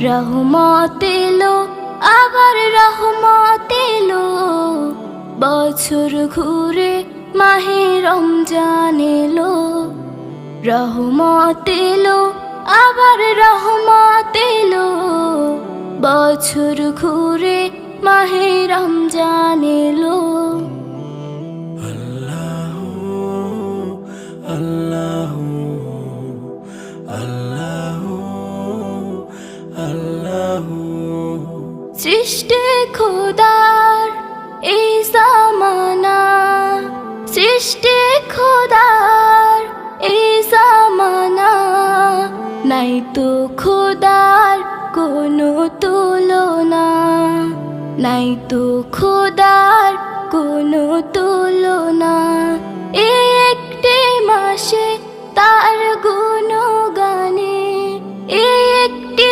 রহমত এলো আবার রহমত এলো, বছর ঘুরে মাহে রমজান এলো। রহমত এলো আবার রহমত এলো, বছর ঘুরে মাহে রমজান এলো। আল্লাহু আল্লাহু আল্লাহু আল্লাহু। সৃষ্টি খোদার এই জামানা, সৃষ্টি খোদার এই জামানা, নাই তো খোদার কোনো তুলনা, নাই তো খোদার কোনো তুলনা। এই একটি মাসে তার গুণ